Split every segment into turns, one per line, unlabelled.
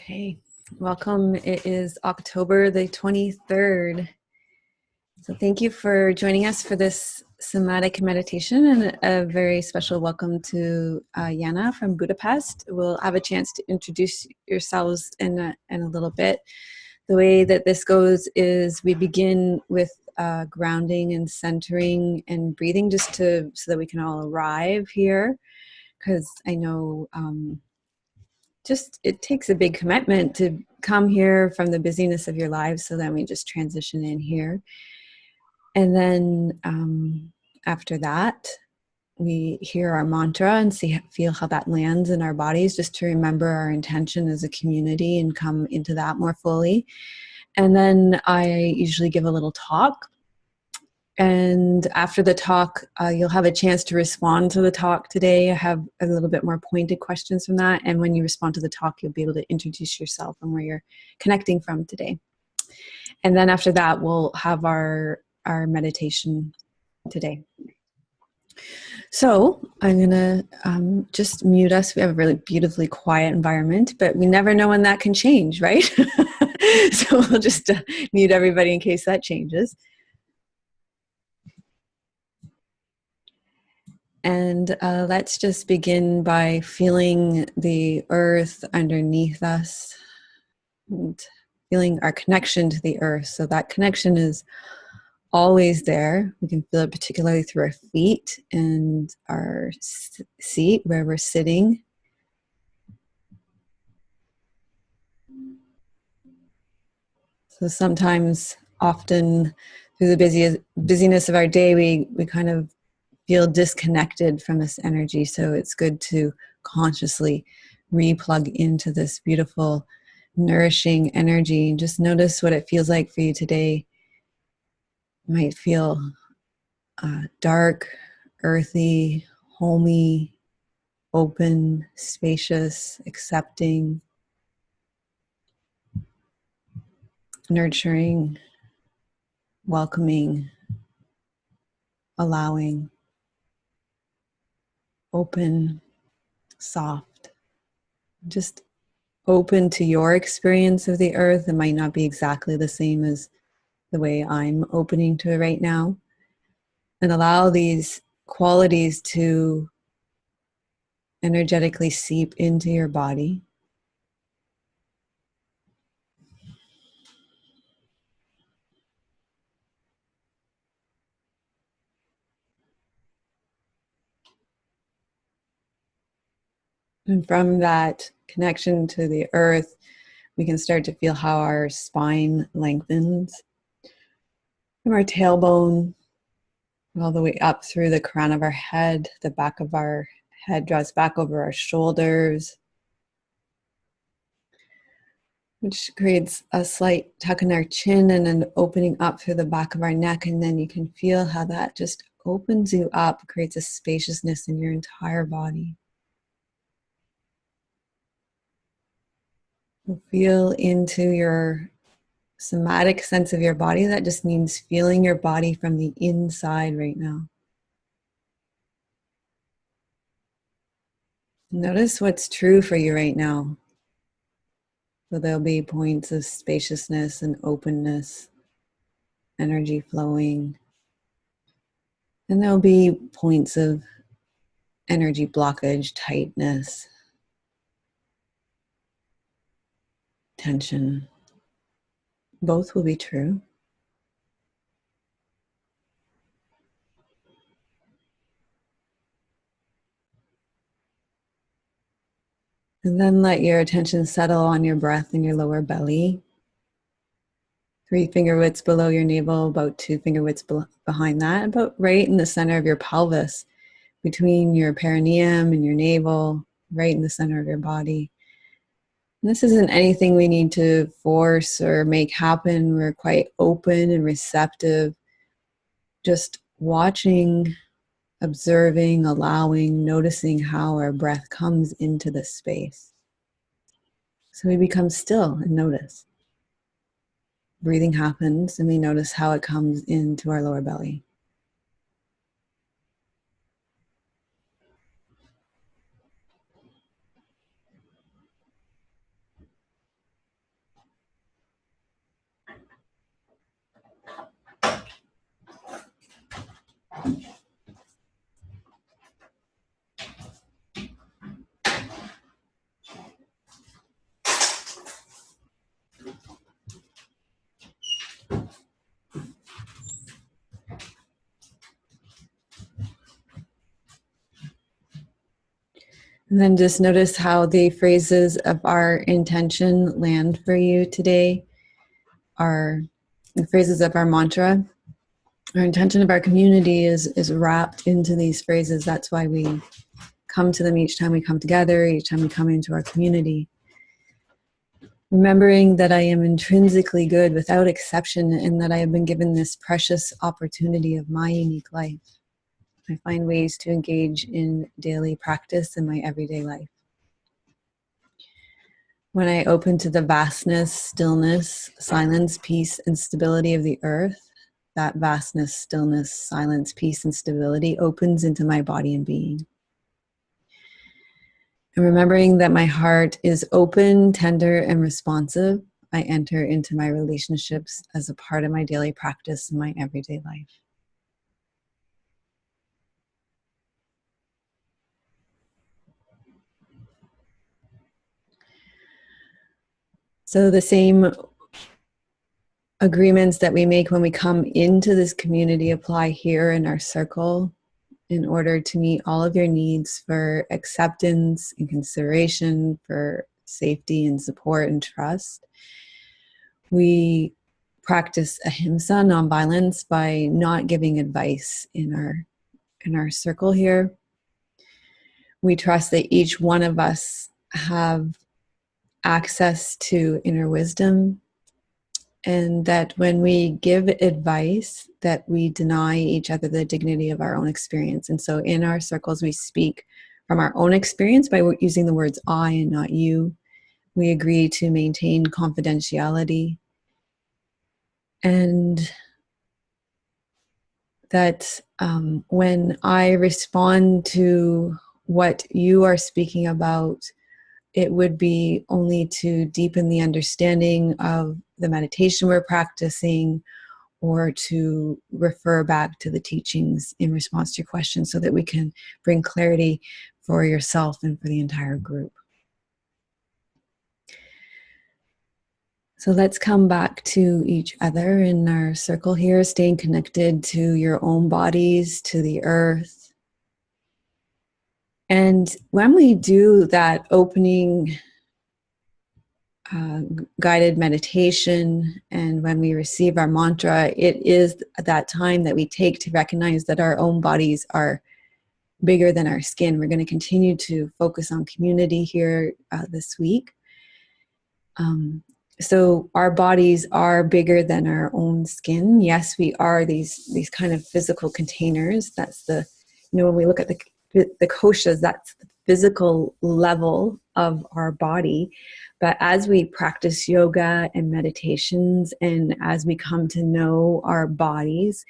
Okay, welcome. It is October the 23rd. So thank you for joining us for this somatic meditation, and a very special welcome to Yana from Budapest. We'll have a chance to introduce yourselves in a little bit. The way that this goes is we begin with grounding and centering and breathing so that we can all arrive here, because I know it takes a big commitment to come here from the busyness of your lives. So then we just transition in here. And then after that, we hear our mantra and feel how that lands in our bodies, just to remember our intention as a community and come into that more fully. And then I usually give a little talk. And after the talk, you'll have a chance to respond to the talk today. I have a little bit more pointed questions from that. And when you respond to the talk, you'll be able to introduce yourself and where you're connecting from today. And then after that, we'll have our meditation today. So I'm going to just mute us. We have a really beautifully quiet environment, but we never know when that can change, right? So we'll just mute everybody in case that changes. And let's just begin by feeling the earth underneath us and feeling our connection to the earth. So that connection is always there. We can feel it particularly through our feet and our seat where we're sitting. So often through the busyness of our day, we kind of feel disconnected from this energy. So it's good to consciously re-plug into this beautiful, nourishing energy. And just notice what it feels like for you today. You might feel dark, earthy, homey, open, spacious, accepting, nurturing, welcoming, allowing, open, soft, just open to your experience of the earth. It might not be exactly the same as the way I'm opening to it right now. And allow these qualities to energetically seep into your body. And from that connection to the earth, we can start to feel how our spine lengthens from our tailbone all the way up through the crown of our head. The back of our head draws back over our shoulders, which creates a slight tuck in our chin and an opening up through the back of our neck. And then you can feel how that just opens you up, creates a spaciousness in your entire body. Feel into your somatic sense of your body. That just means feeling your body from the inside right now. Notice what's true for you right now. So there'll be points of spaciousness and openness, energy flowing. And there'll be points of energy blockage, tightness, tension. Both will be true. And then let your attention settle on your breath in your lower belly. 3 finger widths below your navel, about 2 finger widths behind that, about right in the center of your pelvis, between your perineum and your navel, right in the center of your body. And this isn't anything we need to force or make happen. We're quite open and receptive, just watching, observing, allowing, noticing how our breath comes into this space. So we become still and notice. Breathing happens and we notice how it comes into our lower belly. And then just notice how the phrases of our intention land for you today. Are the phrases of our mantra. Our intention of our community is wrapped into these phrases. That's why we come to them each time we come together, each time we come into our community. Remembering that I am intrinsically good without exception, and that I have been given this precious opportunity of my unique life. I find ways to engage in daily practice in my everyday life. When I open to the vastness, stillness, silence, peace, and stability of the earth, that vastness, stillness, silence, peace, and stability opens into my body and being. And remembering that my heart is open, tender, and responsive, I enter into my relationships as a part of my daily practice in my everyday life. So the same agreements that we make when we come into this community apply here in our circle in order to meet all of your needs for acceptance and consideration, for safety and support and trust. We practice ahimsa, nonviolence, by not giving advice in our circle here. We trust that each one of us have access to inner wisdom, and that when we give advice, that we deny each other the dignity of our own experience. And so in our circles, we speak from our own experience by using the words I and not you. We agree to maintain confidentiality, and that when I respond to what you are speaking about, it would be only to deepen the understanding of the meditation we're practicing, or to refer back to the teachings in response to your questions, so that we can bring clarity for yourself and for the entire group. So let's come back to each other in our circle here, staying connected to your own bodies, to the earth. And when we do that opening guided meditation, and when we receive our mantra, it is that time that we take to recognize that our own bodies are bigger than our skin. We're going to continue to focus on community here this week. So our bodies are bigger than our own skin. Yes, we are these kind of physical containers. That's when we look at the koshas, that's the physical level of our body. But as we practice yoga and meditations, and as we come to know our bodies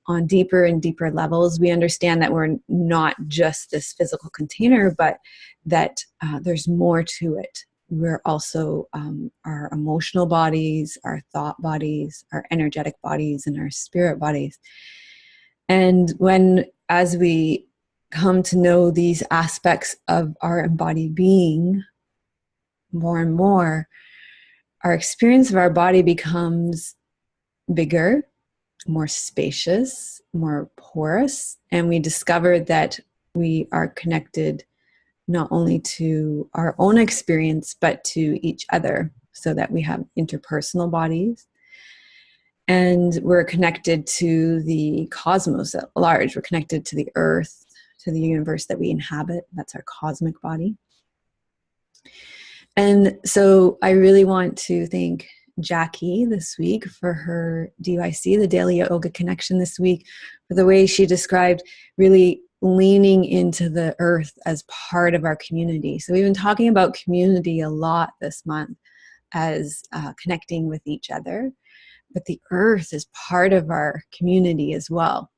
on deeper and deeper levels, we understand that we're not just this physical container, but that there's more to it. We're also our emotional bodies, our thought bodies, our energetic bodies, and our spirit bodies. And as we come to know these aspects of our embodied being more and more, our experience of our body becomes bigger, more spacious, more porous, and we discover that we are connected not only to our own experience, but to each other, so that we have interpersonal bodies. And we're connected to the cosmos at large. We're connected to the earth, to the universe that we inhabit. That's our cosmic body. And so I really want to thank Jackie this week for her DYC, the Daily Yoga Connection this week, for the way she described really leaning into the earth as part of our community. So we've been talking about community a lot this month as connecting with each other, but the earth is part of our community as well.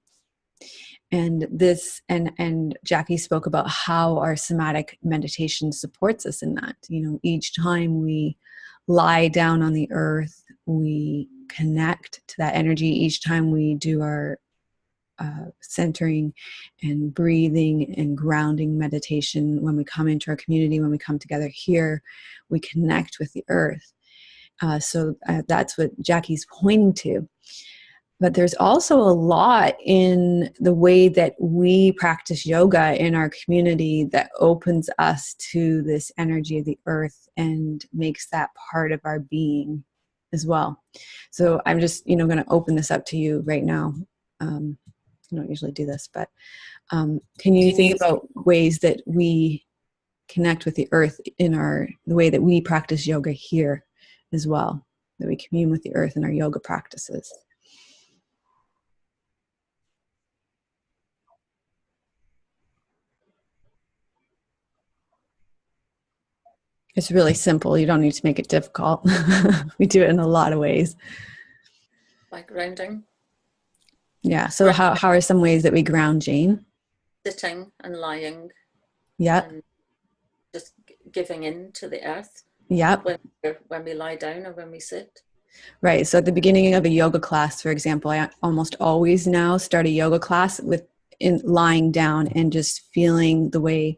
And Jackie spoke about how our somatic meditation supports us in that. Each time we lie down on the earth, we connect to that energy. Each time we do our centering and breathing and grounding meditation, when we come into our community, when we come together here, we connect with the earth. So that's what Jackie's pointing to. But there's also a lot in the way that we practice yoga in our community that opens us to this energy of the earth and makes that part of our being as well. So I'm just, going to open this up to you right now. I don't usually do this, but can you think about ways that we connect with the earth in the way that we practice yoga here as well, that we commune with the earth in our yoga practices? It's really simple. You don't need to make it difficult. We do it in a lot of ways.
Like grounding.
Yeah. So how are some ways that we ground, Jane?
Sitting and lying.
Yeah.
And just giving in to the earth.
Yeah.
When we lie down or when we sit.
Right. So at the beginning of a yoga class, for example, I almost always now start a yoga class with lying down and just feeling the way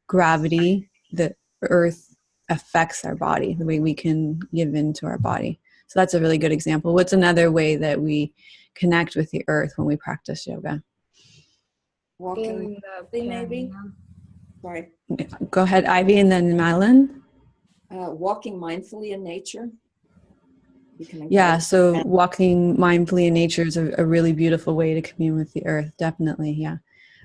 gravity, the earth affects our body, the way we can give into our body. So that's a really good example. What's another way that we connect with the earth when we practice yoga?
Walking, maybe. Sorry.
Go ahead, Ivy, and then Madeline.
Walking mindfully in nature.
Yeah, so walking mindfully in nature is a really beautiful way to commune with the earth, definitely, yeah.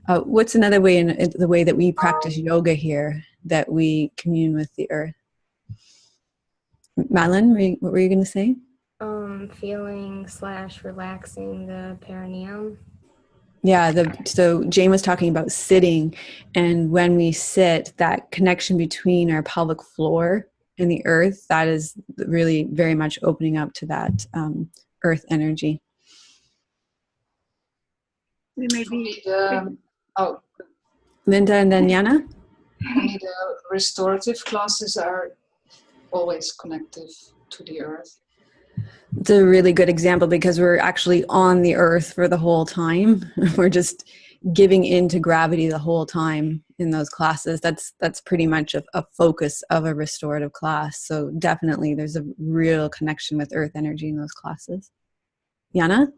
What's another way in the way that we practice yoga here that we commune with the earth? Madeline, what were you going to say?
Feeling/relaxing the perineum.
Yeah, so Jane was talking about sitting, and when we sit, that connection between our pelvic floor and the earth, that is really very much opening up to that earth energy.
We maybe
Linda and then Jana?
The restorative classes are always connected to the earth.
It's a really good example because we're actually on the earth for the whole time. We're just giving into gravity the whole time in those classes. That's pretty much a focus of a restorative class. So definitely there's a real connection with earth energy in those classes. Jana?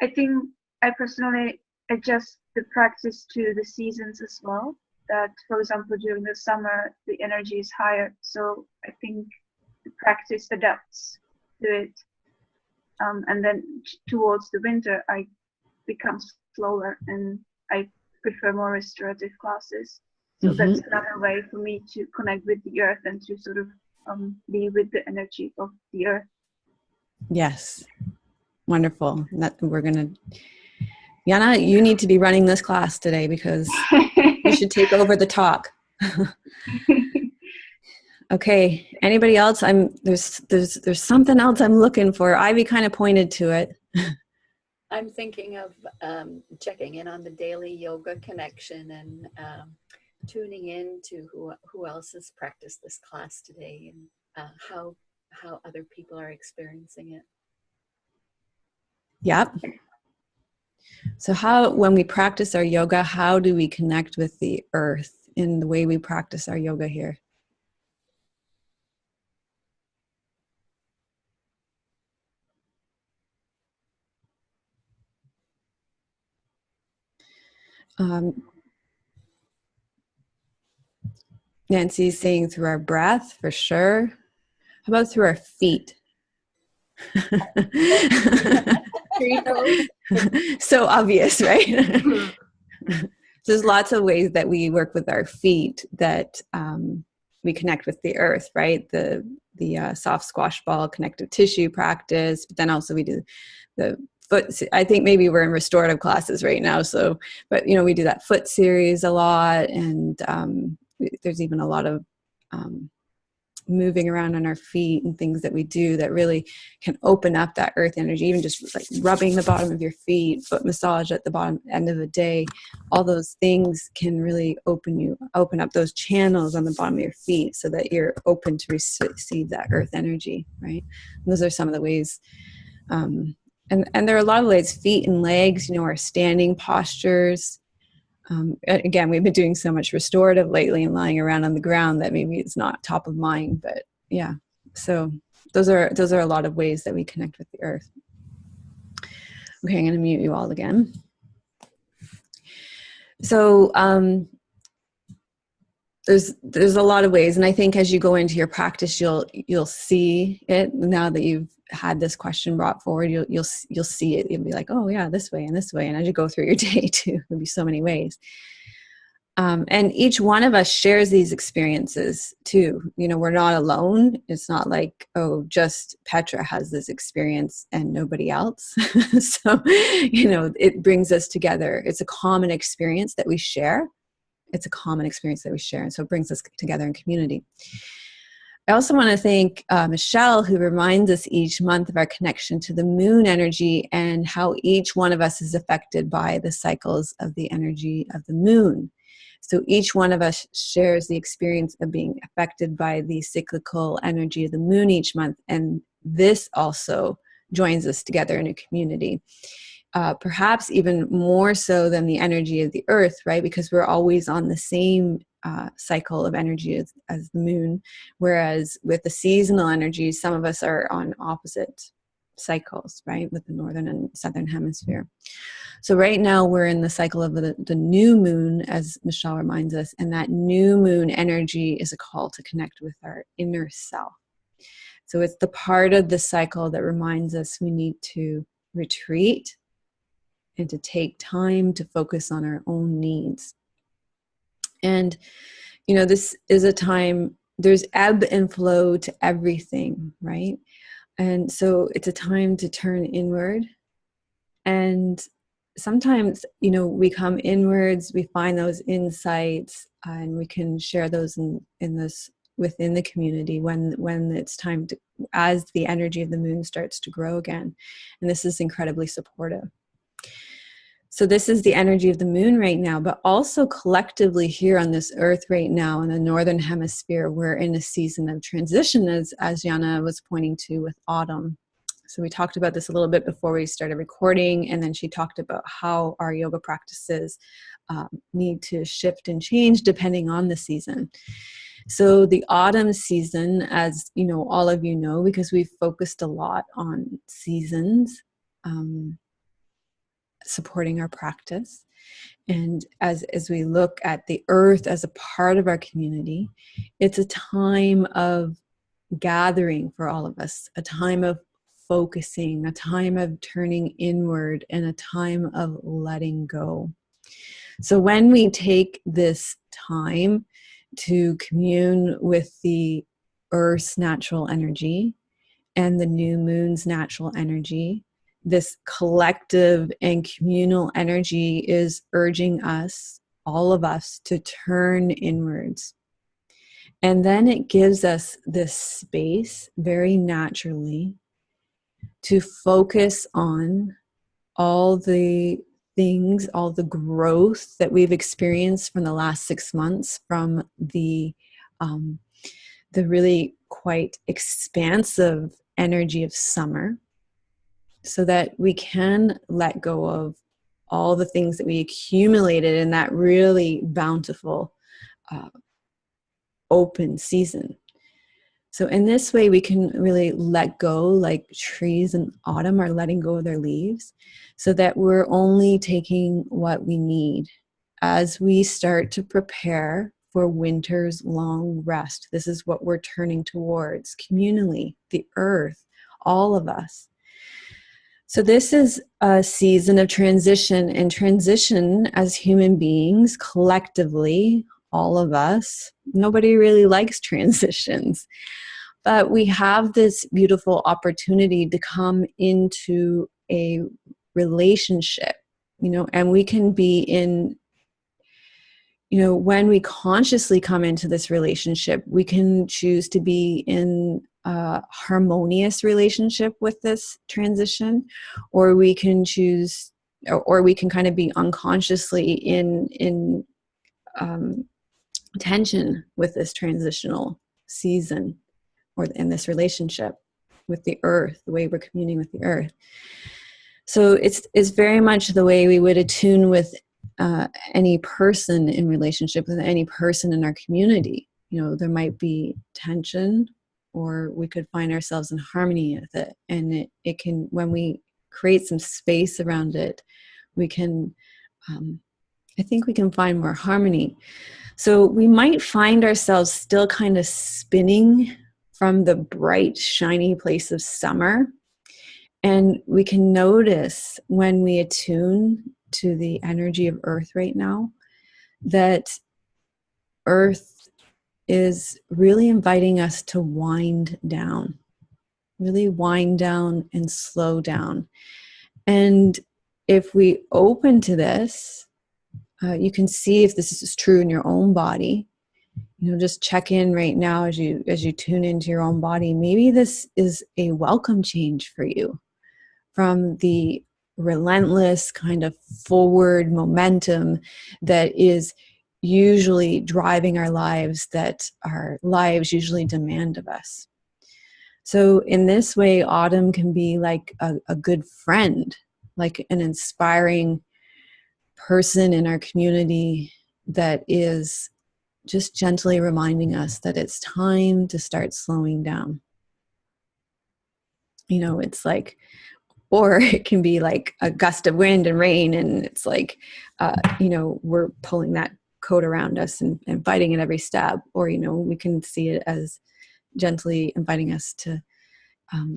I think I personally adjust the practice to the seasons as well. That, for example, during the summer, the energy is higher. So I think the practice adapts to it. And then towards the winter, I become slower and I prefer more restorative classes. So that's another way for me to connect with the earth and to sort of be with the energy of the earth.
Yes. Wonderful. Jana, you need to be running this class today because you should take over the talk. Okay. Anybody else? There's something else I'm looking for. Ivy kind of pointed to it.
I'm thinking of checking in on the daily yoga connection and tuning in to who else has practiced this class today and how other people are experiencing it.
Yep. So when we practice our yoga, how do we connect with the earth in the way we practice our yoga here? Nancy's saying through our breath, for sure. How about through our feet? So obvious, right? There's lots of ways that we work with our feet that we connect with the earth, right? The soft squash ball connective tissue practice, but then also we do the foot. I think maybe we're in restorative classes right now. So, but we do that foot series a lot, and there's even a lot of moving around on our feet and things that we do that really can open up that earth energy. Even just like rubbing the bottom of your feet, foot massage at the bottom end of the day, all those things can really open up those channels on the bottom of your feet so that you're open to receive that earth energy, right? And those are some of the ways. And there are a lot of ways, feet and legs, our standing postures. Again, we've been doing so much restorative lately and lying around on the ground that maybe it's not top of mind, but yeah. So those are a lot of ways that we connect with the earth. Okay, I'm going to mute you all again. So there's a lot of ways, and I think as you go into your practice, you'll see it. Now that you've had this question brought forward, you'll see it. You'll be like, oh yeah, this way and this way. And as you go through your day too, there'll be so many ways. And each one of us shares these experiences too. You know, we're not alone. It's not like, oh, just Petra has this experience and nobody else. So, you know, it brings us together. It's a common experience that we share. And so it brings us together in community. I also want to thank Michelle, who reminds us each month of our connection to the moon energy and how each one of us is affected by the cycles of the energy of the moon. So each one of us shares the experience of being affected by the cyclical energy of the moon each month. And this also joins us together in a community. Perhaps even more so than the energy of the earth, right? Because we're always on the same cycle of energy as the moon. Whereas with the seasonal energies, some of us are on opposite cycles, right? With the northern and southern hemisphere. So right now we're in the cycle of the new moon, as Michelle reminds us, and that new moon energy is a call to connect with our inner self. So it's the part of the cycle that reminds us we need to retreat and to take time to focus on our own needs. And, you know, this is a time, there's ebb and flow to everything, right? And so it's a time to turn inward. And sometimes, you know, we come inwards, we find those insights, and we can share those in this within the community when it's time to, as the energy of the moon starts to grow again. And this is incredibly supportive. So this is the energy of the moon right now, but also collectively here on this earth right now in the northern hemisphere, we're in a season of transition, as Jana was pointing to with autumn. So we talked about this a little bit before we started recording, and then she talked about how our yoga practices need to shift and change depending on the season. So the autumn season, as you know, all of you know, because we've focused a lot on seasons, supporting our practice. And as we look at the earth as a part of our community, it's a time of gathering for all of us, a time of focusing, a time of turning inward, and a time of letting go. So when we take this time to commune with the earth's natural energy and the new moon's natural energy, this collective and communal energy is urging us, all of us, to turn inwards. And then it gives us this space very naturally to focus on all the things, all the growth that we've experienced from the last 6 months, from the really quite expansive energy of summer, so that we can let go of all the things that we accumulated in that really bountiful open season. So in this way, we can really let go, like trees in autumn are letting go of their leaves, so that we're only taking what we need as we start to prepare for winter's long rest. This is what we're turning towards communally, the earth, all of us. So this is a season of transition, and transition as human beings, collectively, all of us, nobody really likes transitions. But we have this beautiful opportunity to come into a relationship, you know, and we can be in, you know, when we consciously come into this relationship, we can choose to be in a harmonious relationship with this transition, or we can choose, or we can kind of be unconsciously in tension with this transitional season, or in this relationship with the earth, the way we're communing with the earth. So it's very much the way we would attune with any person in relationship with any person in our community. You know, there might be tension, or we could find ourselves in harmony with it. And it can, when we create some space around it, we can, I think we can find more harmony. So we might find ourselves still kind of spinning from the bright, shiny place of summer. And we can notice when we attune to the energy of Earth right now, that Earth is really inviting us to wind down, really wind down and slow down. And if we open to this, you can see if this is true in your own body. You know, just check in right now as you tune into your own body. Maybe this is a welcome change for you from the relentless kind of forward momentum that is usually driving our lives, that our lives usually demand of us. So in this way, autumn can be like a good friend, like an inspiring person in our community that is just gently reminding us that it's time to start slowing down. You know, it's like, or it can be like a gust of wind and rain, and it's like, you know, we're pulling that coat around us and fighting at every step. Or, you know, we can see it as gently inviting us to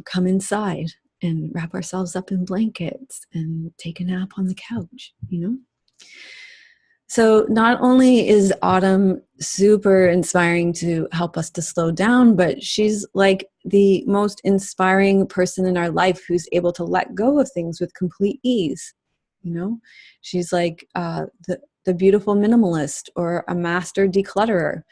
come inside and wrap ourselves up in blankets and take a nap on the couch, you know? So not only is autumn super inspiring to help us to slow down, but she's like the most inspiring person in our life who's able to let go of things with complete ease. You know, she's like the beautiful minimalist or a master declutterer.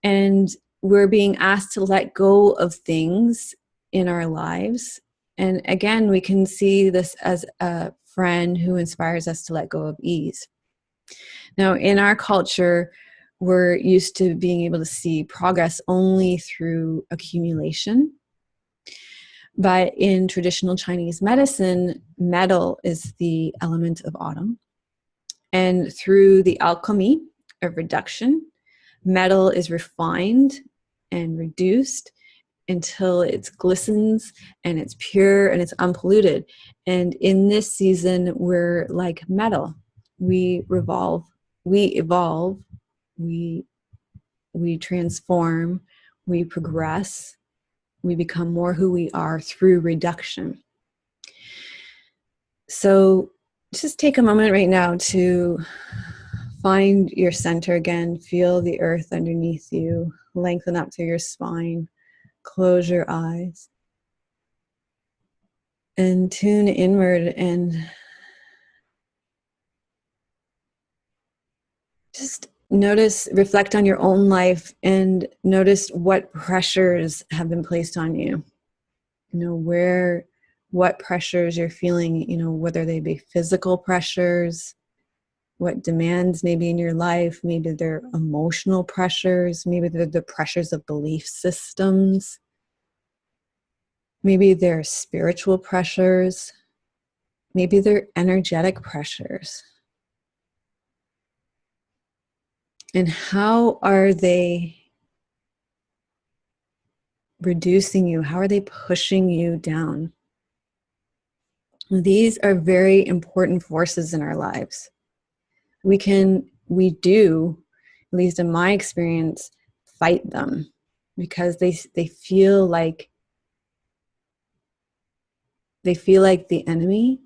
And we're being asked to let go of things in our lives. And again, we can see this as a friend who inspires us to let go of ease. Now, in our culture, we're used to being able to see progress only through accumulation. But in traditional Chinese medicine, metal is the element of autumn. And through the alchemy of reduction, metal is refined and reduced until it glistens and it's pure and it's unpolluted. And in this season, we're like metal. We evolve, we transform, we progress, we become more who we are through reduction. So just take a moment right now to find your center again. Feel the earth underneath you. Lengthen up through your spine. Close your eyes. And tune inward and just notice, reflect on your own life and notice what pressures have been placed on you. You know, what pressures you're feeling, you know, whether they be physical pressures, what demands maybe in your life, maybe they're emotional pressures, maybe they're the pressures of belief systems, maybe they're spiritual pressures, maybe they're energetic pressures. And how are they reducing you? How are they pushing you down? These are very important forces in our lives. We do, at least in my experience, fight them because they feel like the enemy,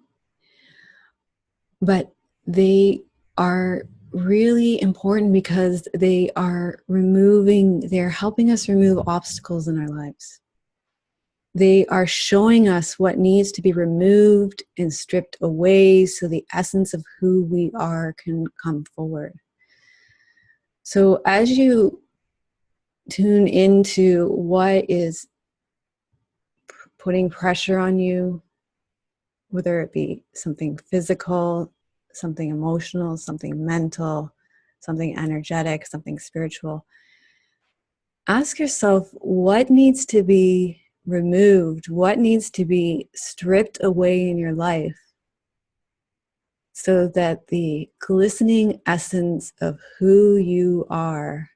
but they are really important because they're helping us remove obstacles in our lives. They are showing us what needs to be removed and stripped away so the essence of who we are can come forward. So as you tune into what is putting pressure on you, whether it be something physical, something emotional, something mental, something energetic, something spiritual, ask yourself what needs to be removed, what needs to be stripped away in your life so that the glistening essence of who you are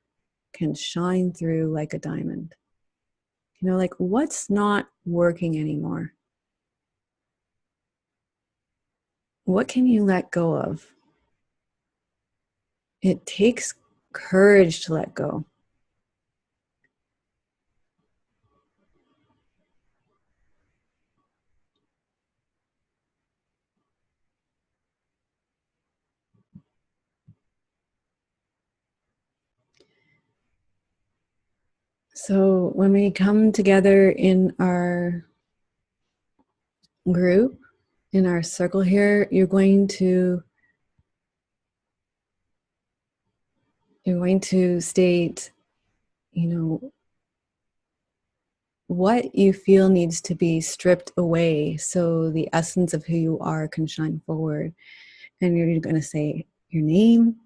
can shine through like a diamond. You know, like what's not working anymore? what can you let go of? It takes courage to let go. So when we come together in our group, in our circle here, you're going to state, what you feel needs to be stripped away so the essence of who you are can shine forward. And you're going to say your name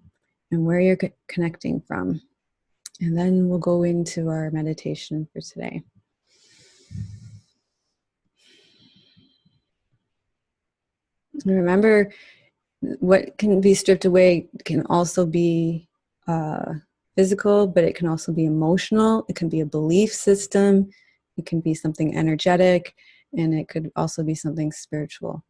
and where you're connecting from. And then we'll go into our meditation for today. And remember, what can be stripped away can also be physical, but it can also be emotional. It can be a belief system. It can be something energetic, and it could also be something spiritual.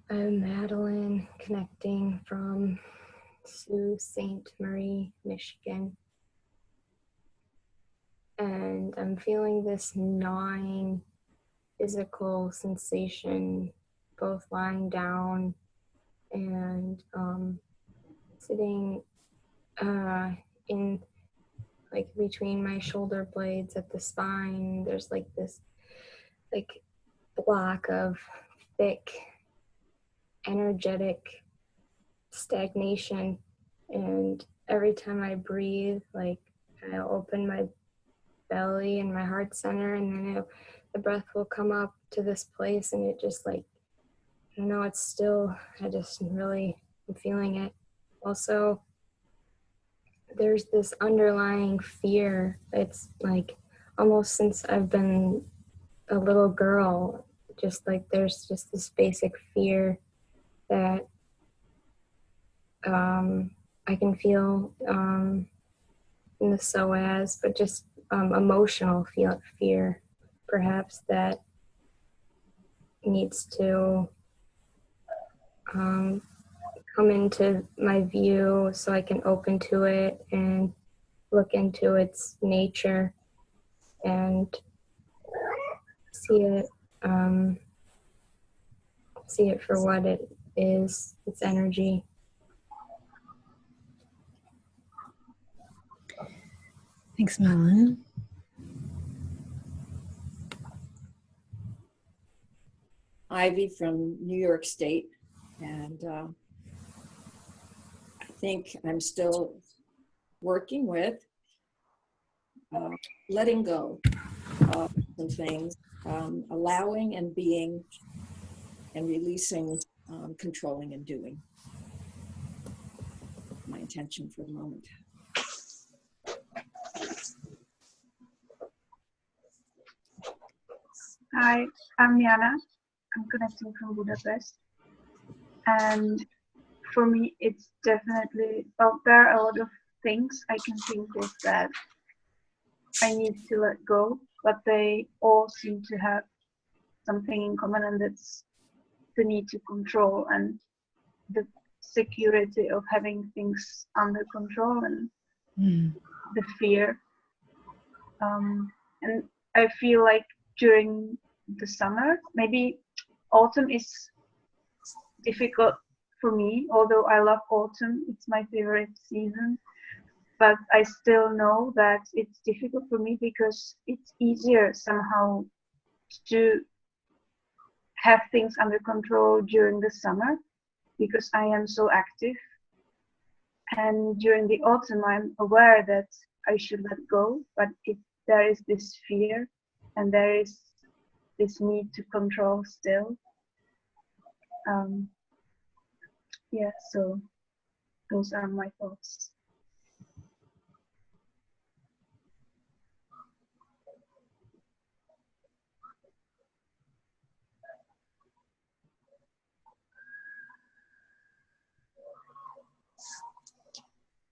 I'm Madeline, connecting from Sault Ste. Marie, Michigan. And I'm feeling this gnawing physical sensation, both lying down and sitting in like between my shoulder blades at the spine. There's like this like block of thick, energetic stagnation, and every time I breathe, like I'll open my belly and my heart center, and then the breath will come up to this place, and it just like, I don't know, it's still, I just really am feeling it. Also, there's this underlying fear. It's like almost since I've been a little girl, just like there's just this basic fear that I can feel in the psoas, but just emotional fear, perhaps, that needs to come into my view so I can open to it and look into its nature and see it for what it is, its energy.
Thanks, Madeline.
Ivy from New York State, and I think I'm still working with letting go of some things, allowing and being, and releasing controlling and doing. My intention for the moment.
Hi, I'm Jana. I'm connecting from Budapest. And for me, it's definitely, well, there are a lot of things I can think of that I need to let go, but they all seem to have something in common, and that's the need to control and the security of having things under control and the fear. And I feel like during the summer, maybe autumn is difficult for me, although I love autumn, it's my favorite season. But I still know that it's difficult for me because it's easier somehow to have things under control during the summer because I am so active. And during the autumn, I'm aware that I should let go, but there is this fear and there is this need to control still. Yeah, so those are my thoughts.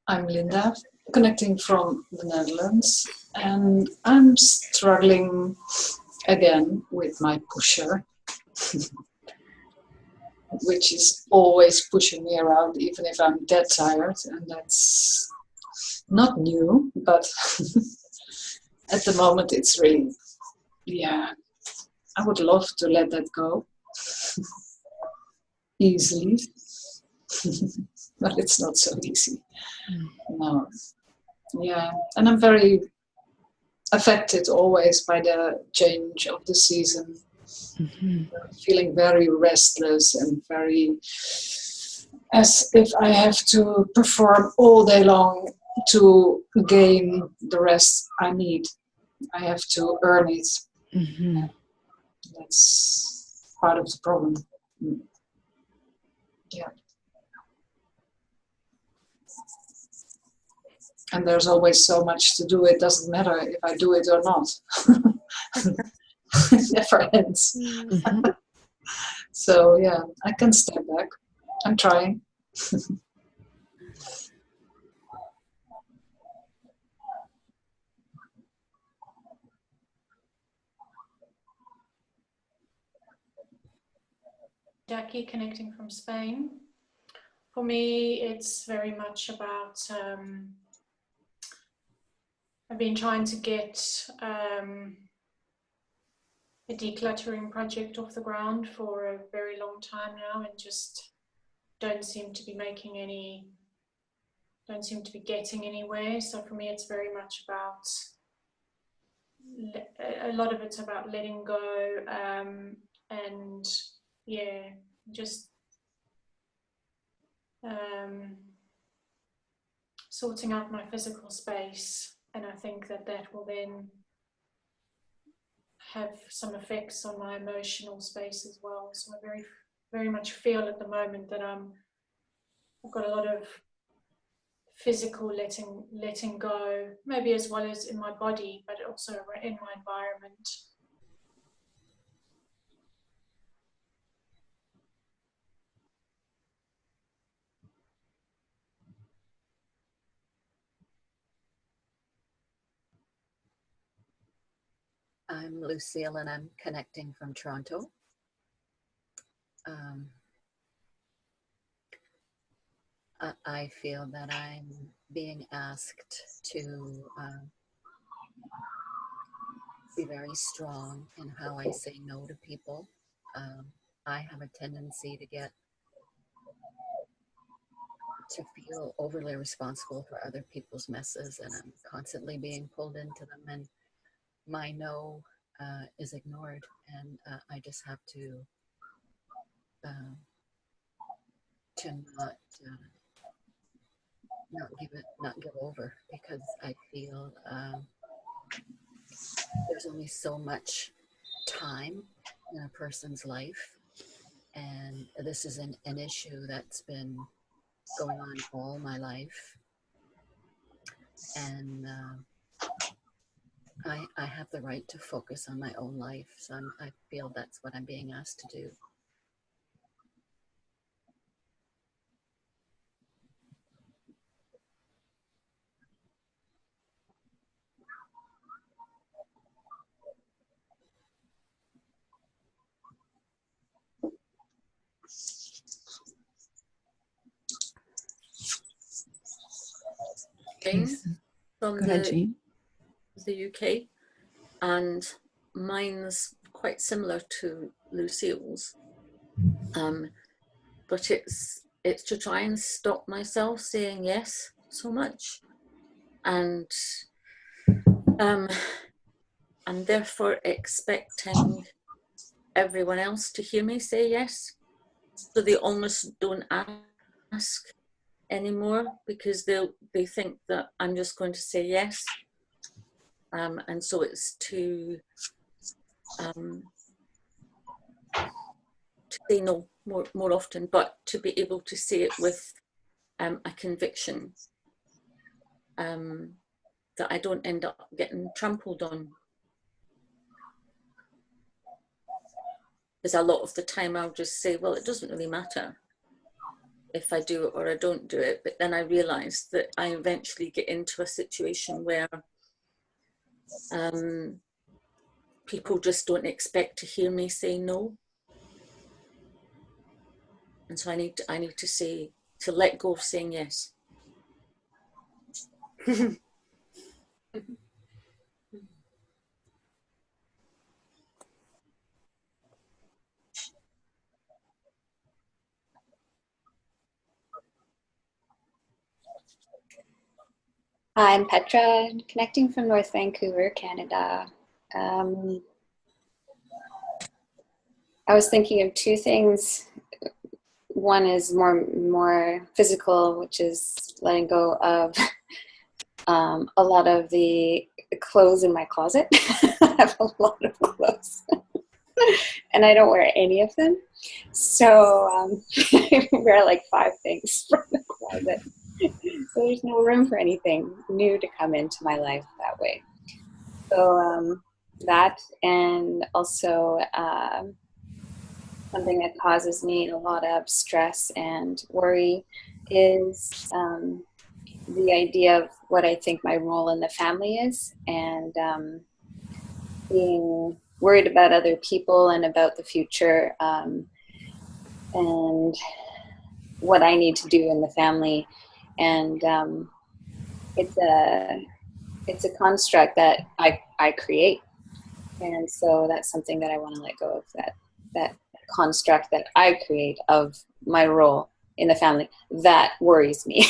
I'm Linda, connecting from the Netherlands, and I'm struggling again with my pusher, which is always pushing me around, even if I'm dead tired, and that's not new, but at the moment it's really, yeah, I would love to let that go easily, but it's not so easy. No. Yeah, and I'm very affected always by the change of the season. Feeling very restless and very as if I have to perform all day long to gain the rest I need. I have to earn it. That's part of the problem. Yeah. And there's always so much to do. It doesn't matter if I do it or not. It never ends. So yeah, I can step back. I'm trying.
Jackie, connecting from Spain. For me, it's very much about I've been trying to get a decluttering project off the ground for a very long time now, and just don't seem to be getting anywhere. So for me, it's very much about, a lot of it's about letting go, and yeah, just sorting out my physical space. And I think that will then have some effects on my emotional space as well. So I very much feel at the moment that I've got a lot of physical letting go, maybe as well as in my body, but also in my environment.
I'm Lucille and I'm connecting from Toronto. I feel that I'm being asked to be very strong in how I say no to people. I have a tendency to feel overly responsible for other people's messes, and I'm constantly being pulled into them, and my no is ignored, and I just have to not give over, because I feel there's only so much time in a person's life, and this is an issue that's been going on all my life, and I have the right to focus on my own life, so I feel that's what I'm being asked to do.
Okay,
From
go ahead, Jane.
the UK, and mine's quite similar to Lucille's, but it's to try and stop myself saying yes so much, and therefore expecting everyone else to hear me say yes, so they almost don't ask anymore, because they think that I'm just going to say yes, and so it's to say no more often, but to be able to say it with a conviction, that I don't end up getting trampled on. Because a lot of the time I'll just say, well, it doesn't really matter if I do it or I don't do it. But then I realize that I eventually get into a situation where people just don't expect to hear me say no. And so I need to let go of saying yes.
I'm Petra, connecting from North Vancouver, Canada. I was thinking of two things. One is more physical, which is letting go of a lot of the clothes in my closet. I have a lot of clothes, and I don't wear any of them. So I wear like 5 things from the closet. So there's no room for anything new to come into my life that way. So that, and also something that causes me a lot of stress and worry is the idea of what I think my role in the family is, and being worried about other people and about the future, and what I need to do in the family. And it's a construct that I create, and so that's something that I want to let go of, that construct that I create of my role in the family. That worries me.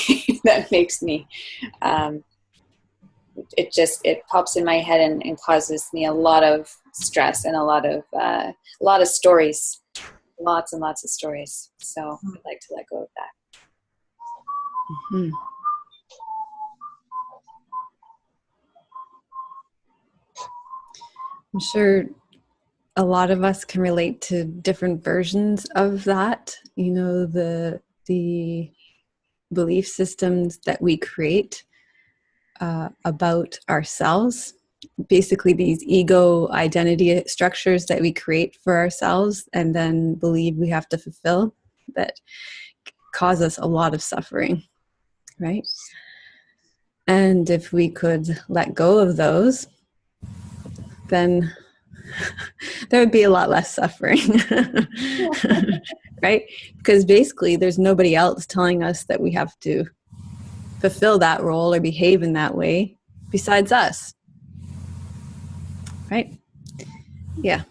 That makes me it pops in my head and causes me a lot of stress and a lot of stories, lots and lots of stories. So I'd like to let go of that.
Mm-hmm. I'm sure a lot of us can relate to different versions of that. You know, the belief systems that we create about ourselves, basically these ego identity structures that we create for ourselves and then believe we have to fulfill, that cause us a lot of suffering, right? And if we could let go of those, then there would be a lot less suffering, right? Because basically there's nobody else telling us that we have to fulfill that role or behave in that way besides us, right? Yeah.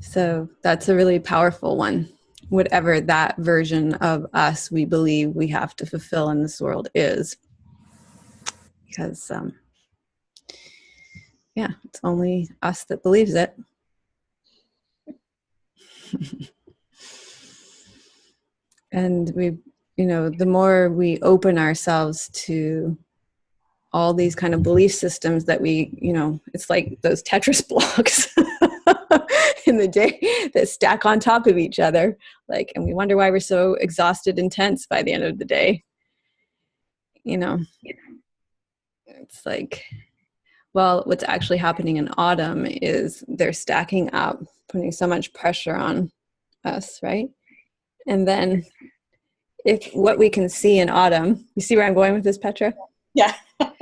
So that's a really powerful one, whatever that version of us we believe we have to fulfill in this world is. Because yeah, it's only us that believes it. And we, you know, the more we open ourselves to all these kind of belief systems that we, you know, it's like those Tetris blocks in the day that stack on top of each other, like, and we wonder why we're so exhausted and tense by the end of the day. You know, it's like, well, what's actually happening in autumn is they're stacking up, putting so much pressure on us, right? And then if what we can see in autumn, you see where I'm going with this, Petra?
Yeah.
What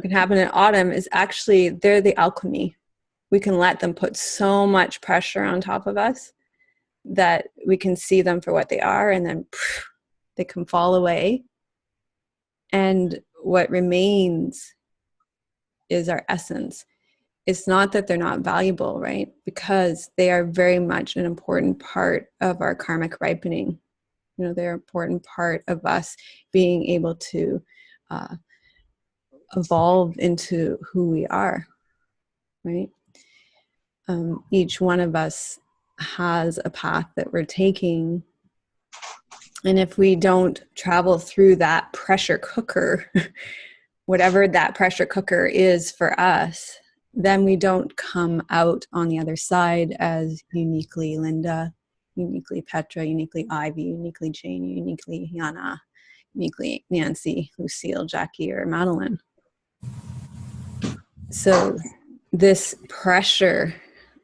can happen in autumn is actually they're the alchemy. We can let them put so much pressure on top of us that we can see them for what they are, and then they can fall away. And what remains is our essence. It's not that they're not valuable, right? Because they are very much an important part of our karmic ripening. You know, they're an important part of us being able to evolve into who we are, right? Each one of us has a path that we're taking. And if we don't travel through that pressure cooker, whatever that pressure cooker is for us, then we don't come out on the other side as uniquely Linda uniquely Petra, uniquely Ivy, uniquely Jane, uniquely Yana, uniquely Nancy, Lucille, Jackie, or Madeline. So this pressure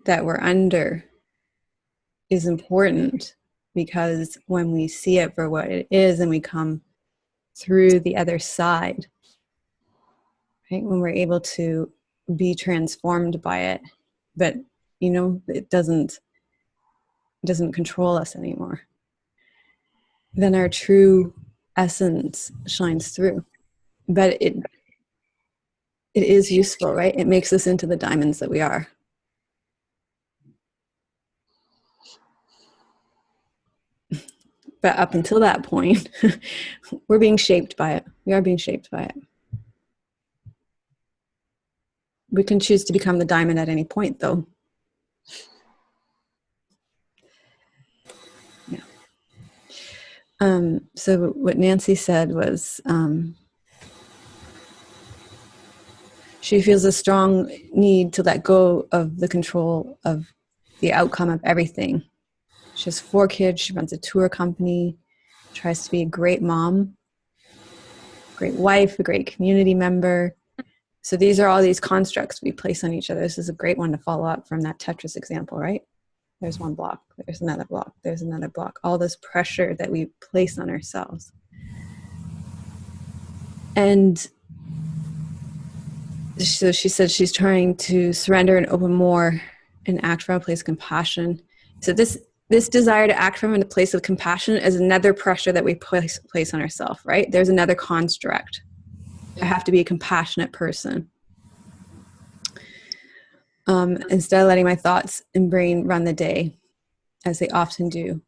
that we're under is important, because when we see it for what it is and we come through the other side, right, when we're able to be transformed by it, but it doesn't control us anymore, then our true essence shines through. But it is useful, right? It makes us into the diamonds that we are. But up until that point, we're being shaped by it. We are being shaped by it. We can choose to become the diamond at any point, though. Yeah. So what Nancy said was, she feels a strong need to let go of the control of the outcome of everything. She has 4 kids. She runs a tour company, tries to be a great mom, great wife, a great community member. So these are all these constructs we place on each other. This is a great one to follow up from that Tetris example, right? There's one block, there's another block, there's another block. All this pressure that we place on ourselves. And so she said she's trying to surrender and open more and act from a place of compassion. So this desire to act from a place of compassion is another pressure that we place on ourselves, right? There's another construct. I have to be a compassionate person. Instead of letting my thoughts and brain run the day, as they often do,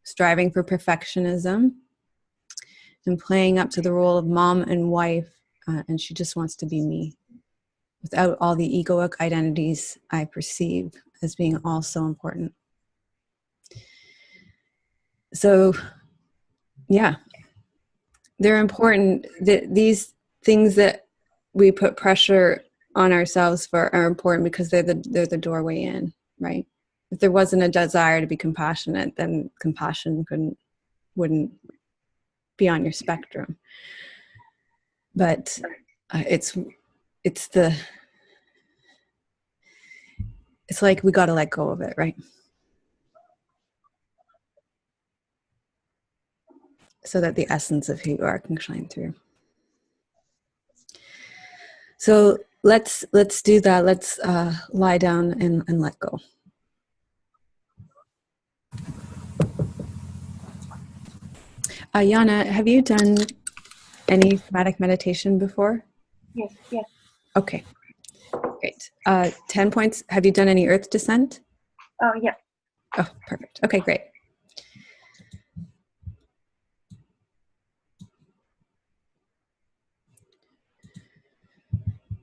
striving for perfectionism and playing up to the role of mom and wife, and she just wants to be me, without all the egoic identities I perceive as being all so important. So, yeah, they're important. These things that we put pressure on ourselves for are important because they're the doorway in, right? If there wasn't a desire to be compassionate, then compassion wouldn't be on your spectrum. But it's like we got to let go of it, right? So that the essence of who you are can shine through. So let's do that. Let's lie down and let go. Yana, have you done any somatic meditation before?
Yes.
Okay, great. 10 points. Have you done any earth descent?
Oh, yeah.
Oh, perfect. Okay, great.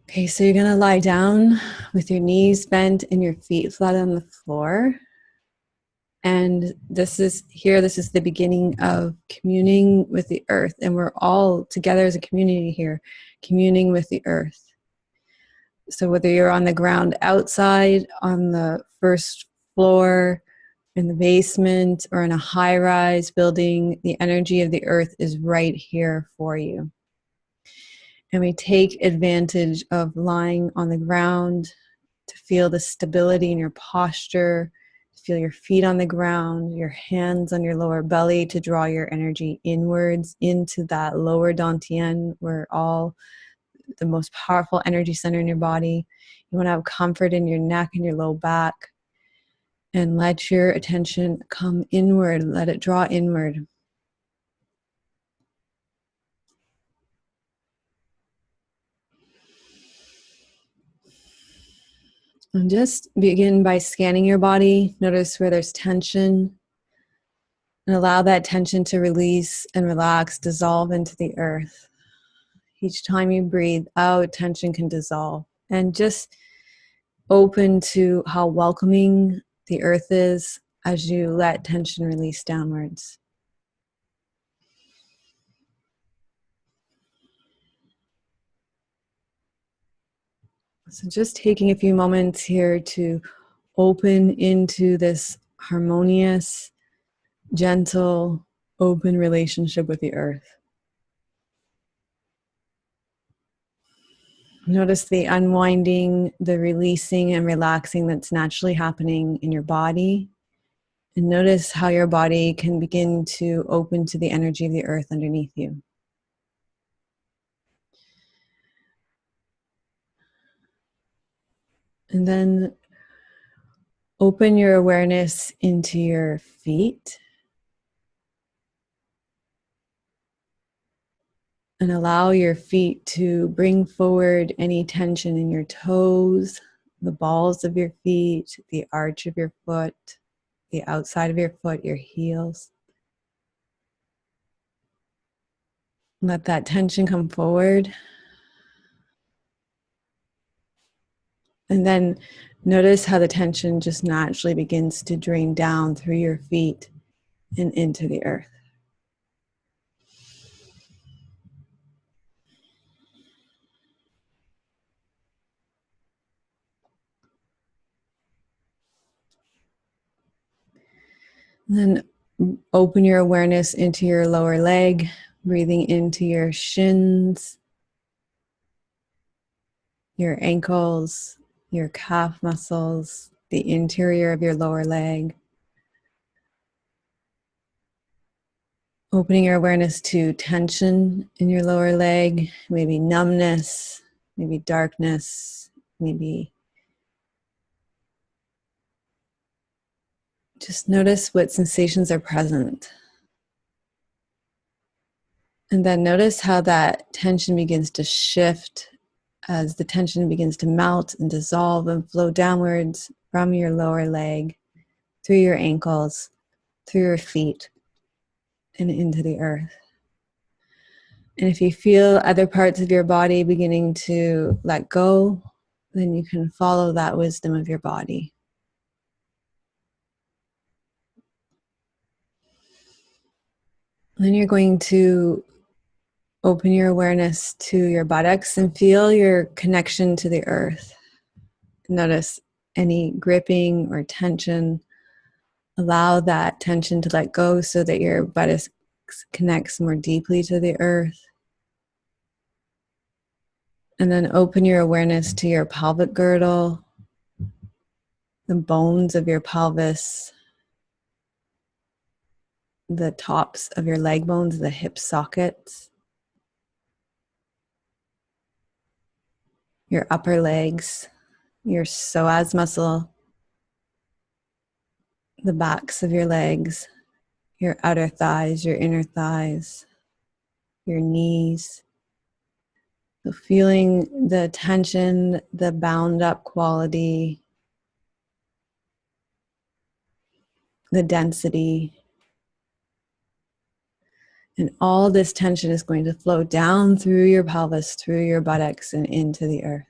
Okay, so you're going to lie down with your knees bent and your feet flat on the floor. And this is the beginning of communing with the earth. And we're all together as a community here, communing with the earth. So whether you're on the ground outside, on the first floor, in the basement, or in a high-rise building, the energy of the earth is right here for you. And we take advantage of lying on the ground to feel the stability in your posture, to feel your feet on the ground, your hands on your lower belly, to draw your energy inwards into that lower dantian, where all the most powerful energy center in your body. You want to have comfort in your neck and your low back. And let your attention come inward. Let it draw inward. And just begin by scanning your body. Notice where there's tension. And allow that tension to release and relax, dissolve into the earth. Each time you breathe out, tension can dissolve. And just open to how welcoming the earth is as you let tension release downwards. So just taking a few moments here to open into this harmonious, gentle, open relationship with the earth. Notice the unwinding, the releasing and relaxing that's naturally happening in your body. And notice how your body can begin to open to the energy of the earth underneath you. And then open your awareness into your feet. And allow your feet to bring forward any tension in your toes, the balls of your feet, the arch of your foot, the outside of your foot, your heels. Let that tension come forward. And then notice how the tension just naturally begins to drain down through your feet and into the earth. And then open your awareness into your lower leg, breathing into your shins, your ankles, your calf muscles, the interior of your lower leg. Opening your awareness to tension in your lower leg, maybe numbness, maybe darkness, maybe just notice what sensations are present. And then notice how that tension begins to shift as the tension begins to melt and dissolve and flow downwards from your lower leg, through your ankles, through your feet, and into the earth. And if you feel other parts of your body beginning to let go, then you can follow that wisdom of your body. Then you're going to open your awareness to your buttocks and feel your connection to the earth. Notice any gripping or tension. Allow that tension to let go so that your buttocks connects more deeply to the earth. And then open your awareness to your pelvic girdle, the bones of your pelvis, the tops of your leg bones, the hip sockets, your upper legs, your psoas muscle, the backs of your legs, your outer thighs, your inner thighs, your knees. So feeling the tension, the bound up quality, the density. And all this tension is going to flow down through your pelvis, through your buttocks, and into the earth.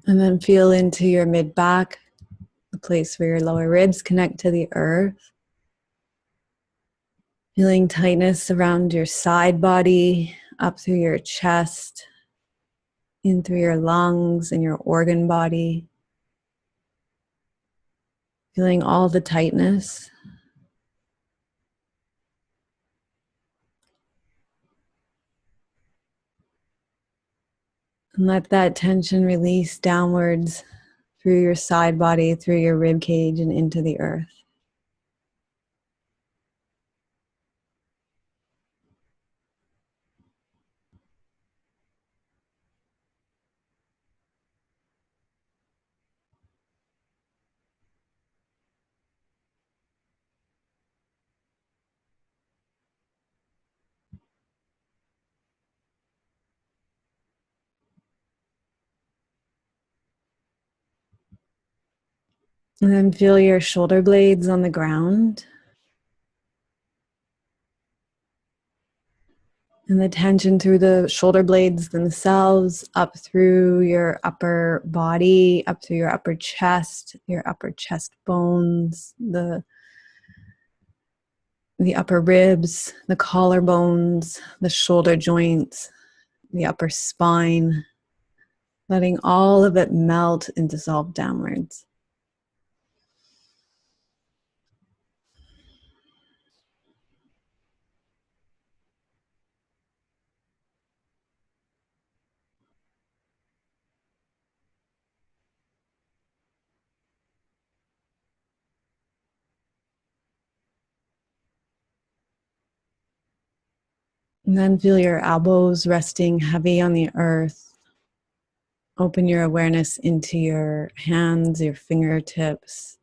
And then feel into your mid-back, the place where your lower ribs connect to the earth. Feeling tightness around your side body, up through your chest, in through your lungs and your organ body. Feeling all the tightness. And let that tension release downwards through your side body, through your rib cage, and into the earth. And then feel your shoulder blades on the ground. And the tension through the shoulder blades themselves, up through your upper body, up through your upper chest bones, the upper ribs, the collarbones, the shoulder joints, the upper spine, letting all of it melt and dissolve downwards. And then feel your elbows resting heavy on the earth. Open your awareness into your hands, your fingertips,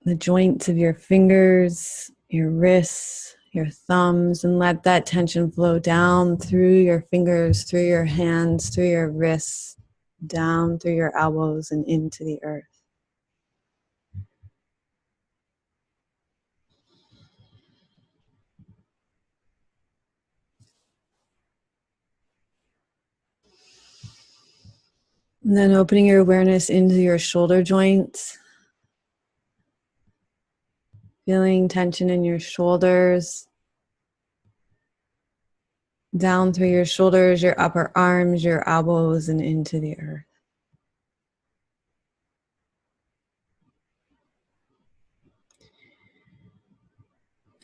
the joints of your fingers, your wrists, your thumbs, and let that tension flow down through your fingers, through your hands, through your wrists, down through your elbows and into the earth. And then opening your awareness into your shoulder joints, feeling tension in your shoulders, down through your shoulders, your upper arms, your elbows, and into the earth.